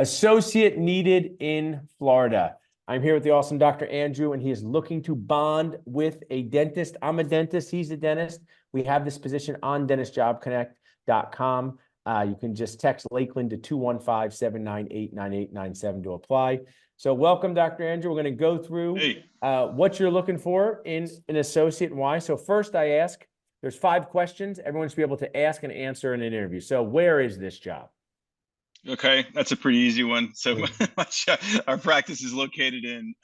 Associate needed in Florida. I'm here with the awesome Dr. Andrew, and he is looking to bond with a dentist. I'm a dentist. He's a dentist. We have this position on dentistjobconnect.com. You can just text Lakeland to 215-798-9897 to apply. So welcome, Dr. Andrew. We're going to go through what you're looking for in an associate and why. So first I ask, there's 5 questions everyone should be able to ask and answer in an interview. So where is this job? Okay, that's a pretty easy one. So our practice is located in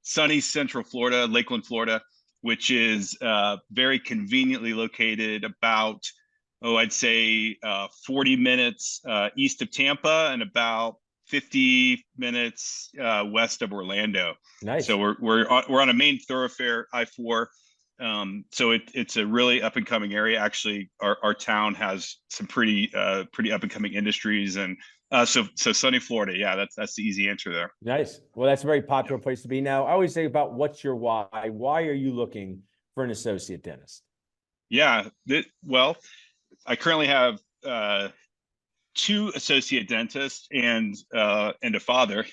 sunny Central Florida, Lakeland, Florida, which is very conveniently located about, I'd say 40 minutes east of Tampa and about 50 minutes west of Orlando. Nice. So we're on a main thoroughfare, I-4. So it's a really up and coming area. Actually, our town has some pretty up and coming industries, and so sunny Florida. Yeah, that's the easy answer there. Nice. Well, that's a very popular place to be. Now, I always say about what's your why? Why are you looking for an associate dentist? Yeah. Well, I currently have 2 associate dentists and a father.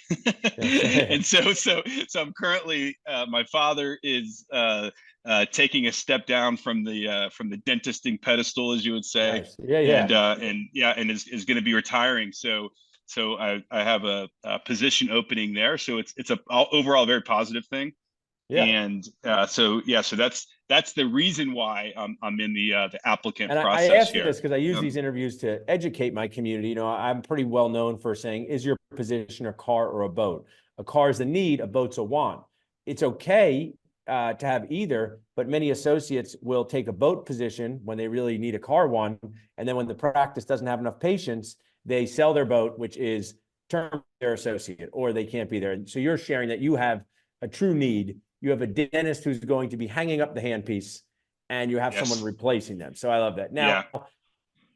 And so I'm currently my father is taking a step down from the dentisting pedestal, as you would say. Nice. Yeah. And is going to be retiring. So I have a position opening there. So it's a overall very positive thing. Yeah. And so that's the reason why I'm in the applicant process. I asked here. this because I use these interviews to educate my community. You know, I'm pretty well known for saying, is your position a car or a boat? A car is a need, a boat's a want. It's okay to have either, but many associates will take a boat position when they really need a car one. And then when the practice doesn't have enough patients, they sell their boat, which is term their associate, or they can't be there. And so you're sharing that you have a true need. You have a dentist who's going to be hanging up the handpiece, and you have someone replacing them. So I love that. Now,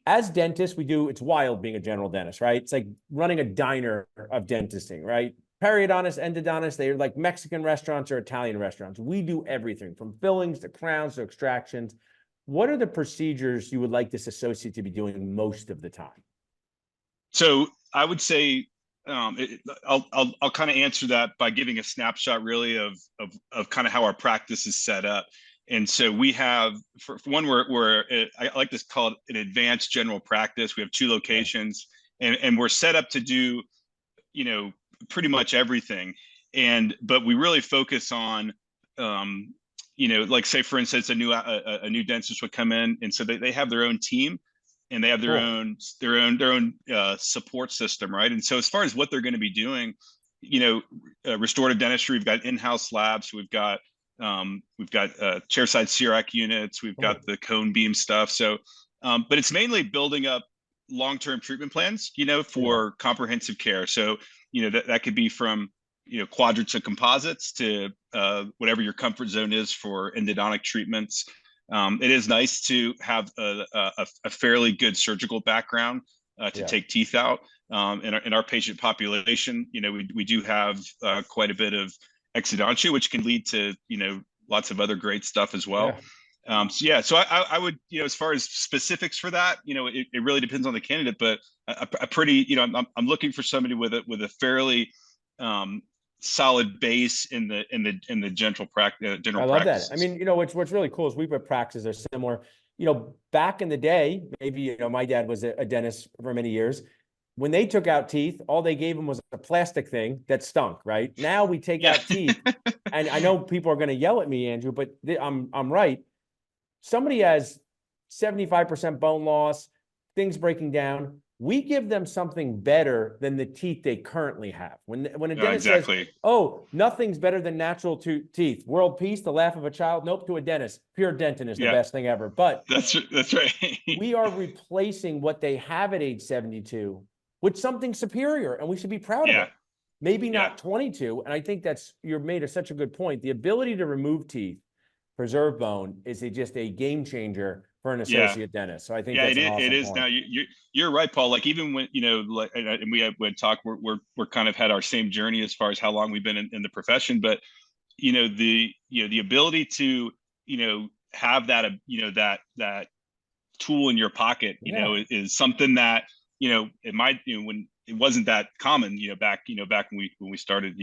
as dentists, it's wild being a general dentist, right? It's like running a diner of dentisting, right? Periodontists, endodontists, they're like Mexican restaurants or Italian restaurants. We do everything from fillings to crowns to extractions. What are the procedures you would like this associate to be doing most of the time? So I would say I'll kind of answer that by giving a snapshot really of kind of how our practice is set up. And so we have, for one, I like to call it an advanced general practice. We have 2 locations, and we're set up to do, pretty much everything. But we really focus on, like say for instance, a new dentist would come in, and so they have their own team. And they have their own support system, right? And so as far as what they're going to be doing, restorative dentistry, we've got in-house labs, we've got chairside CRAC units, we've got the cone beam stuff. So, but it's mainly building up long-term treatment plans, for comprehensive care. So, that could be from quadrants and composites to whatever your comfort zone is for endodontic treatments. It is nice to have a fairly good surgical background to take teeth out. In our patient population, we do have quite a bit of exodontia, which can lead to lots of other great stuff as well. So I would, as far as specifics for that, it really depends on the candidate, but a pretty, I'm looking for somebody with a fairly solid base in the general practice. I love that. I mean, what's really cool is we put practices are similar. Back in the day, maybe my dad was a dentist for many years. When they took out teeth, all they gave them was a plastic thing that stunk. Right now, we take out teeth, and I know people are going to yell at me, Andrew, but I'm right. Somebody has 75% bone loss, things breaking down. We give them something better than the teeth they currently have. When a dentist says, "Oh, nothing's better than natural teeth," world peace, the laugh of a child. Nope, to a dentist, pure dentin is the best thing ever. But that's right. We are replacing what they have at age 72 with something superior, and we should be proud of it. Maybe not 22, and I think you're made such a good point. The ability to remove teeth, preserve bone, is just a game changer for an associate dentist. So I think that's an awesome it is point. Now you're right, Paul. Like even when and we had talked, we're kind of had our same journey as far as how long we've been in the profession, but the ability to have that that tool in your pocket, is something that it might, when it wasn't that common, back when we started,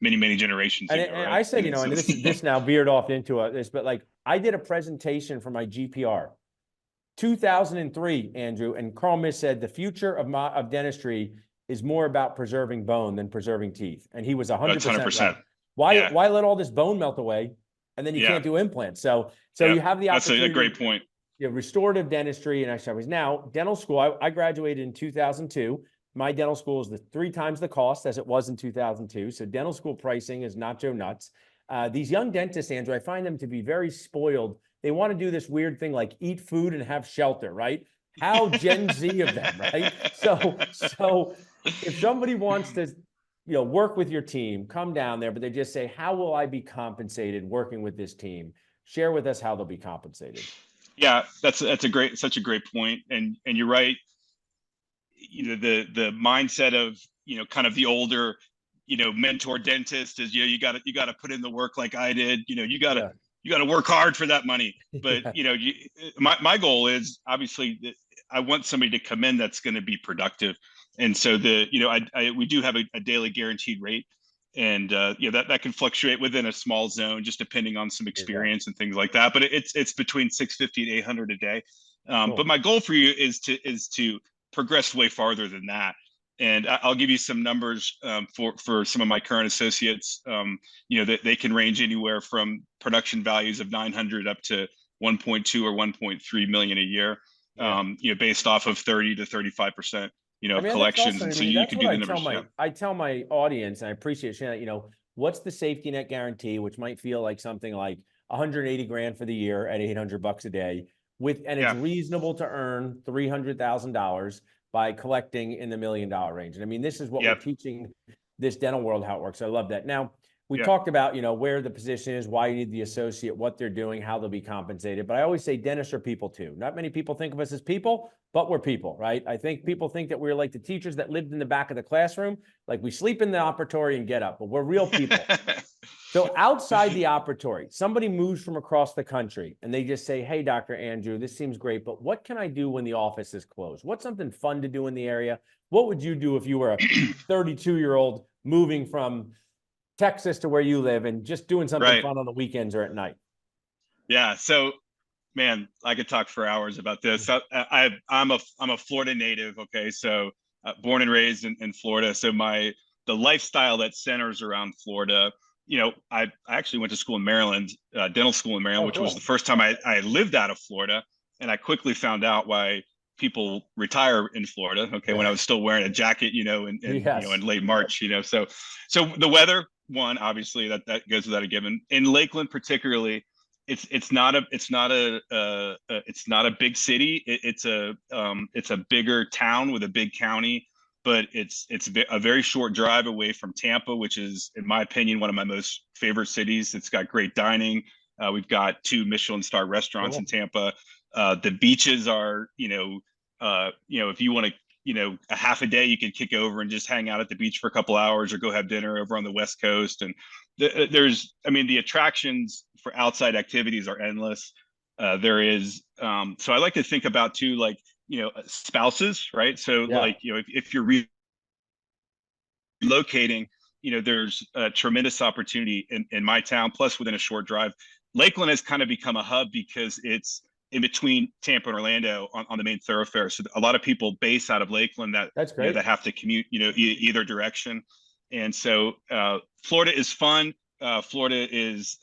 many generations And, ago, and right? I say, and this now veered off into this, but like I did a presentation for my GPR, 2003, Andrew, and Carl Miss said the future of dentistry is more about preserving bone than preserving teeth, and he was 100% right. 100%. Why Yeah. why let all this bone melt away, and then you Yeah. can't do implants? So Yep. you have the That's opportunity. a great point. Restorative dentistry, and I was now dental school. I graduated in 2002. My dental school is 3 times the cost as it was in 2002. So dental school pricing is nacho nuts. These young dentists, Andrew, I find them to be very spoiled. They want to do this weird thing like eat food and have shelter, right? How Gen Z of them, right? So if somebody wants to, work with your team, come down there, but they just say, how will I be compensated working with this team? Share with us how they'll be compensated. Yeah, that's such a great point, and you're right. The mindset of kind of the older mentor dentist is you got to put in the work like I did. You got to work hard for that money. But Yeah. my goal is obviously that I want somebody to come in that's going to be productive, and so we do have a daily guaranteed rate. And that can fluctuate within a small zone, just depending on some experience and things like that. But it's between 650 and 800 a day. Cool. But my goal for you is to progress way farther than that. And I'll give you some numbers for some of my current associates. That they can range anywhere from production values of 900 up to 1.2 or 1.3 million a year. Based off of 30 to 35%. Collections. Awesome. And so That's could what do the numbers. I tell my audience, and I appreciate sharing that, what's the safety net guarantee, which might feel like something like 180 grand for the year at $800 a day and it's reasonable to earn $300,000 by collecting in the $1 million range. And I mean, this is what we're teaching this dental world, how it works. I love that. Now, we talked about, where the position is, why you need the associate, what they're doing, how they'll be compensated. But I always say dentists are people too. Not many people think of us as people, but we're people, right? I think people think that we're like the teachers that lived in the back of the classroom, like we sleep in the operatory and get up, but we're real people. So outside the operatory, somebody moves from across the country and they just say, hey, Dr. Andrew, this seems great, but what can I do when the office is closed? What's something fun to do in the area? What would you do if you were a 32-year-old moving from Texas to where you live and just doing something fun on the weekends or at night? Yeah. So, man, I could talk for hours about this. I'm a Florida native. Okay. So born and raised in Florida. So the lifestyle that centers around Florida, I actually went to school in Maryland, dental school in Maryland, which was the first time I lived out of Florida. And I quickly found out why people retire in Florida. Okay. When I was still wearing a jacket, in late March, so the weather, one, obviously that goes without a given. In Lakeland, particularly, it's not a big city. It's a bigger town with a big county, but it's a very short drive away from Tampa, which is, in my opinion, one of my most favorite cities. It's got great dining. We've got 2 Michelin star restaurants in Tampa. The beaches are, if you want to, a half a day, you could kick over and just hang out at the beach for a couple hours or go have dinner over on the West Coast. And the attractions for outside activities are endless. There is, so I like to think about too, like, spouses, right? So like, if you're relocating, there's a tremendous opportunity in my town, plus within a short drive. Lakeland has kind of become a hub because it's in between Tampa and Orlando on the main thoroughfare. So a lot of people base out of Lakeland that have to commute, either direction. And so Florida is fun. Florida is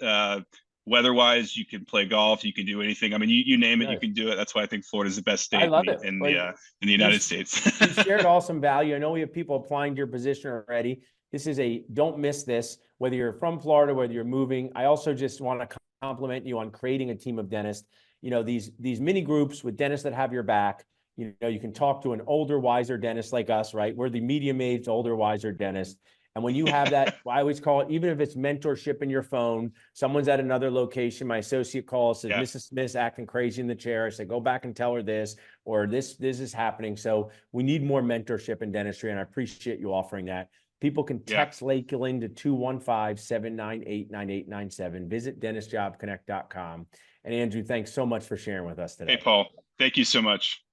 weather-wise, you can play golf, you can do anything. I mean, you name it, you can do it. That's why I think Florida is the best state in the United States. You shared awesome value. I know we have people applying to your position already. This is don't miss this, whether you're from Florida, whether you're moving. I also just want to compliment you on creating a team of dentists. These mini groups with dentists that have your back. You can talk to an older, wiser dentist like us, right? We're the medium-aged, older, wiser dentist. And when you have that, I always call it, even if it's mentorship in your phone, someone's at another location, my associate calls, says, Mrs. Smith's acting crazy in the chair. I say, go back and tell her this, or this is happening. So we need more mentorship in dentistry, and I appreciate you offering that. People can text Lakeland to 215-798-9897. Visit dentistjobconnect.com. And Andrew, thanks so much for sharing with us today. Hey, Paul. Thank you so much.